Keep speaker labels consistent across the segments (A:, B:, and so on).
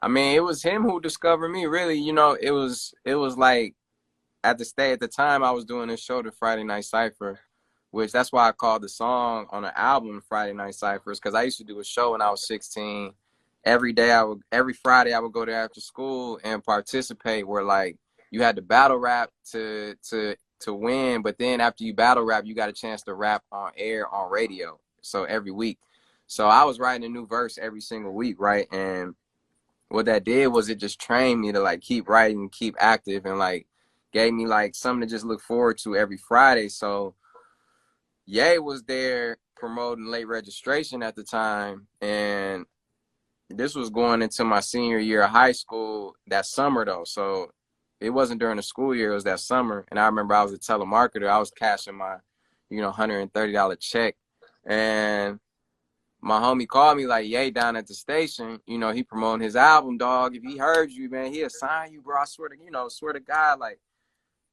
A: I mean, it was him who discovered me, really. It was like at the time I was doing this show, the Friday Night Cypher, which that's why I called the song on the album Friday Night Cyphers, because I used to do a show when I was 16. Every Friday I would go there after school and participate where like you had to battle rap to win, but then after you battle rap, you got a chance to rap on air on radio. So every week. So I was writing a new verse every single week, right? And what that did was it just trained me to like keep writing, keep active, and like gave me like something to just look forward to every Friday. So Ye was there promoting late registration at the time, and this was going into my senior year of high school that summer though. So it wasn't during the school year, it was that summer. And I remember I was a telemarketer. I was cashing my, $130 check. And my homie called me like, Ye down at the station, he promoting his album, dog. If he heard you, man, he'll sign you, bro. I swear to God, like,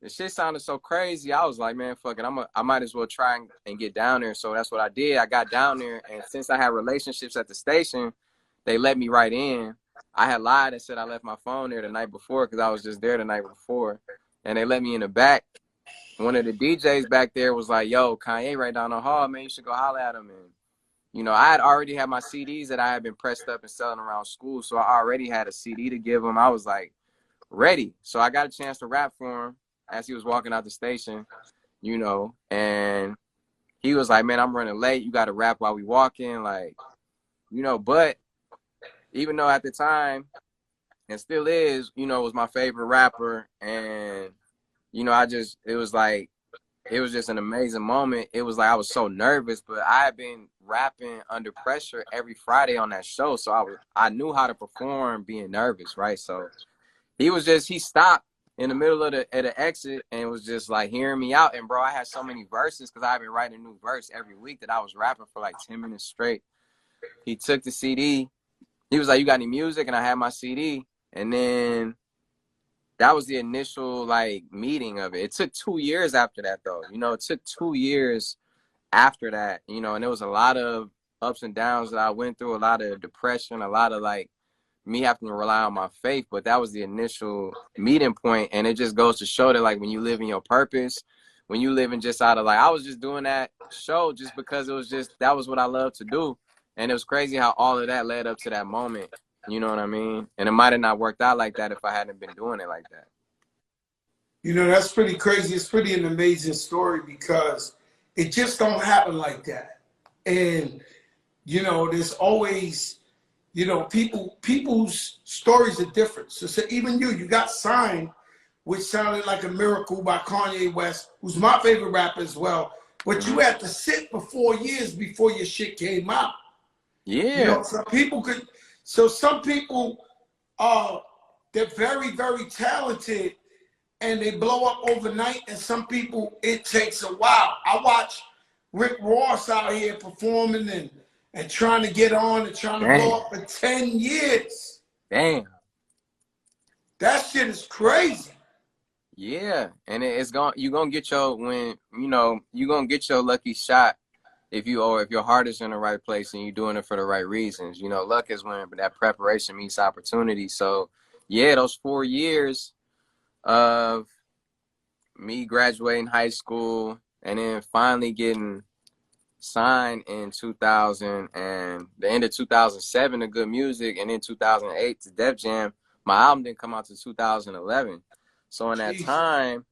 A: the shit sounded so crazy. I was like, man, fuck it. I might as well try and get down there. So that's what I did. I got down there, and since I had relationships at the station, they let me right in. I had lied and said I left my phone there the night before because I was just there the night before. And they let me in the back. One of the DJs back there was like, yo, Kanye right down the hall, man, you should go holler at him. And, I had already had my CDs that I had been pressed up and selling around school. So I already had a CD to give him. I was like ready. So I got a chance to rap for him as he was walking out the station, and he was like, man, I'm running late. You got to rap while we walking. Like, but even though at the time, and still is, was my favorite rapper. And, it was just an amazing moment. It was like I was so nervous, but I had been rapping under pressure every Friday on that show. So I knew how to perform being nervous, right? So he stopped in the middle of the exit and was just like hearing me out. And bro, I had so many verses because I've been writing a new verse every week that I was rapping for like 10 minutes straight. He took the CD. He was like, you got any music? And I had my CD. And then that was the initial like meeting of it. It took 2 years after that though. It took 2 years after that, and there was a lot of ups and downs that I went through, a lot of depression, a lot of like me having to rely on my faith. But that was the initial meeting point. And it just goes to show that like when you live in your purpose, when you live in just out of like, I was just doing that show just because that was what I love to do. And it was crazy how all of that led up to that moment. You know what I mean? And it might have not worked out like that if I hadn't been doing it like that.
B: That's pretty crazy. It's pretty an amazing story because it just don't happen like that. And, there's always, people's stories are different. So even you got signed, which sounded like a miracle by Kanye West, who's my favorite rapper as well. But you had to sit for 4 years before your shit came out.
A: Yeah.
B: Some people they're very, very talented and they blow up overnight. And some people, it takes a while. I watch Rick Ross out here performing and trying to get on and trying to blow up for 10 years.
A: Damn.
B: That shit is crazy.
A: Yeah. And you're gonna get you're gonna get your lucky shot if your heart is in the right place and you're doing it for the right reasons. Luck is when that preparation meets opportunity. So yeah, those 4 years of me graduating high school and then finally getting signed in 2000 and the end of 2007 to Good Music, and then 2008 to Def Jam. My album didn't come out to 2011. So in that time,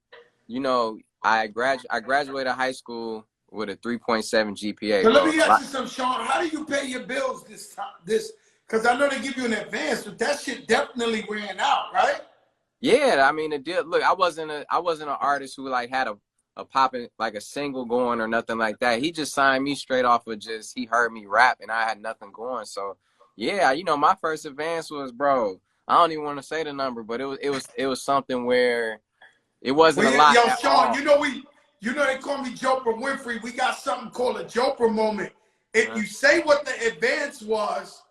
A: I graduated high school with a 3.7 GPA.
B: So let me ask you something, Sean. How do you pay your bills this time? Because I know they give you an advance, but that shit definitely ran out, right?
A: Yeah, I mean, look, I wasn't an artist who like had a popping like a single going or nothing like that. He just signed me straight off of he heard me rap and I had nothing going. So yeah, my first advance was, bro, I don't even want to say the number, but it was something where it wasn't a lot.
B: Yo, Sean, they call me Joker Winfrey. We got something called a Joker moment. If you say what the advance was,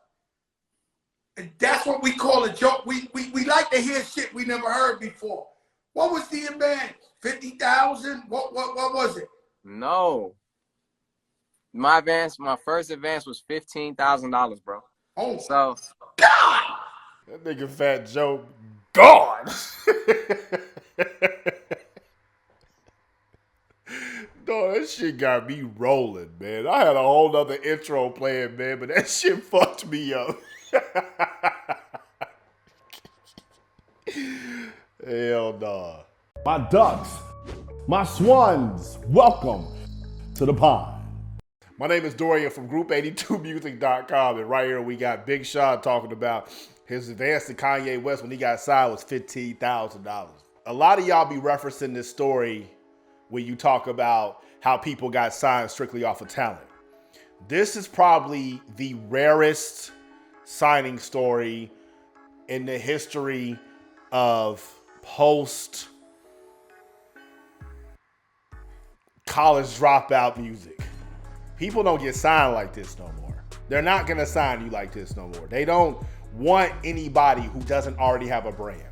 B: that's what we call a joke. We like to hear shit we never heard before. What was the advance? 50,000? What was it?
A: No. My first advance was $15,000, bro.
B: Oh,
A: so
B: God!
C: Nigga Fat Joe gone. No, that shit got me rolling, man. I had a whole nother intro playing, man, but that shit fucked me up. Hell nah.
D: My ducks, my swans, welcome to the pond.
C: My name is Dorian from Group82Music.com, and right here we got Big Sean talking about his advance to Kanye West when he got signed was $15,000. A lot of y'all be referencing this story when you talk about how people got signed strictly off of talent. This is probably the rarest signing story in the history of post college dropout music. People don't get signed like this no more. They're not gonna sign you like this no more. They don't want anybody who doesn't already have a brand.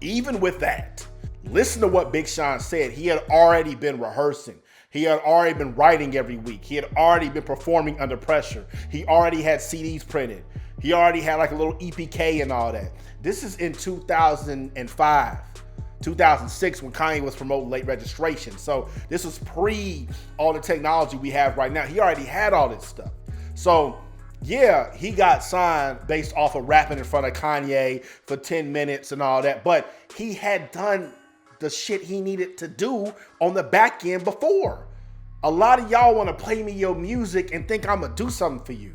C: Even with that, listen to what Big Sean said. He had already been rehearsing. He had already been writing every week. He had already been performing under pressure. He already had CDs printed. He already had like a little EPK and all that. This is in 2005, 2006 when Kanye was promoting late registration. So this was pre all the technology we have right now. He already had all this stuff. So yeah, he got signed based off of rapping in front of Kanye for 10 minutes and all that. But he had done the shit he needed to do on the back end before. A lot of y'all want to play me your music and think I'm going to do something for you.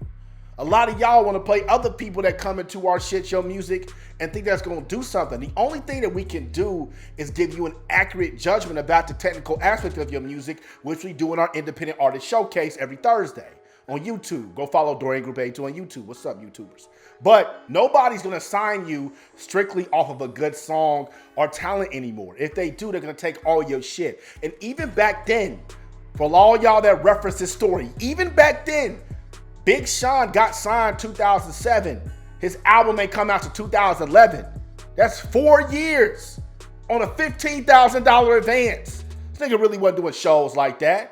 C: A lot of y'all want to play other people that come into our shit, your music, and think that's going to do something. The only thing that we can do is give you an accurate judgment about the technical aspect of your music, which we do in our independent artist showcase every Thursday on YouTube. Go follow Dorian Group 82 on YouTube. What's up, YouTubers? But nobody's going to sign you strictly off of a good song or talent anymore. If they do, they're going to take all your shit. And even back then, for all y'all that reference this story, even back then, Big Sean got signed 2007. His album ain't come out to 2011. That's 4 years on a $15,000 advance. This nigga really wasn't doing shows like that.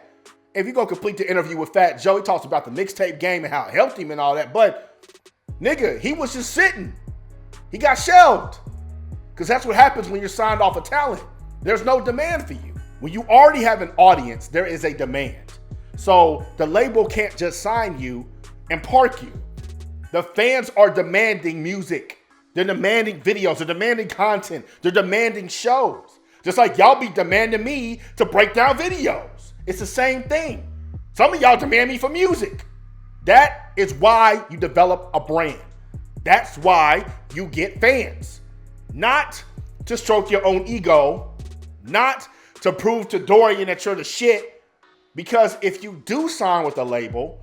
C: If you go complete the interview with Fat Joe, he talks about the mixtape game and how it helped him and all that. But nigga, he was just sitting. He got shelved. Because that's what happens when you're signed off of talent. There's no demand for you. When you already have an audience, there is a demand. So the label can't just sign you and park you. The fans are demanding music. They're demanding videos. They're demanding content. They're demanding shows. Just like y'all be demanding me to break down videos. It's the same thing. Some of y'all demand me for music. That is why you develop a brand. That's why you get fans. Not to stroke your own ego. Not to prove to Dorian that you're the shit. Because if you do sign with a label,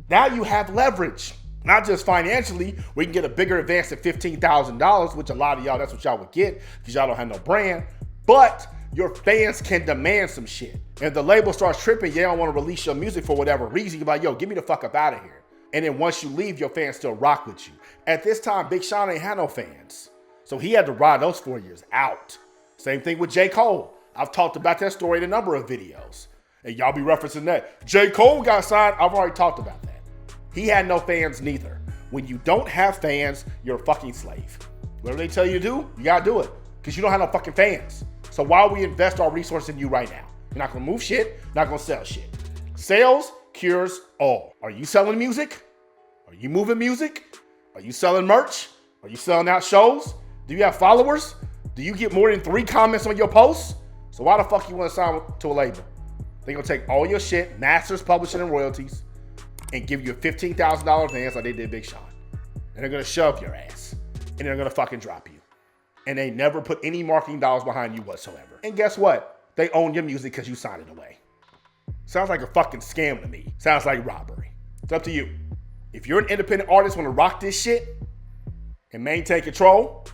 C: now you have leverage. Not just financially, where you can get a bigger advance at $15,000, which a lot of y'all, that's what y'all would get because y'all don't have no brand. But your fans can demand some shit. If the label starts tripping, you don't want to release your music for whatever reason, you're like, yo, get me the fuck up out of here. And then once you leave, your fans still rock with you. At this time, Big Sean ain't had no fans. So he had to ride those 4 years out. Same thing with J. Cole. I've talked about that story in a number of videos. And y'all be referencing that. J. Cole got signed. I've already talked about that. He had no fans neither. When you don't have fans, you're a fucking slave. Whatever they tell you to do, you gotta do it. Because you don't have no fucking fans. So why would we invest our resources in you right now? You're not gonna move shit, not gonna sell shit. Sales cures all. Are you selling music? Are you moving music? Are you selling merch? Are you selling out shows? Do you have followers? Do you get more than 3 comments on your posts? So why the fuck you wanna sign to a label? They're gonna take all your shit, masters, publishing, and royalties, and give you a $15,000 advance like they did Big Sean. And they're gonna shove your ass. And they're gonna fucking drop you. And they never put any marketing dollars behind you whatsoever. And guess what? They own your music because you signed it away. Sounds like a fucking scam to me. Sounds like robbery. It's up to you. If you're an independent artist, want to rock this shit and maintain control,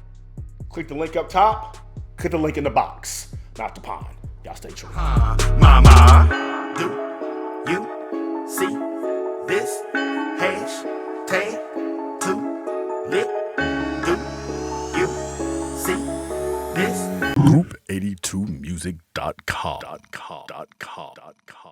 C: click the link up top, click the link in the box, not the pond. Y'all stay true.
E: Mama, do you see this hashtag too lit? Do you see this?
D: Group82music.com.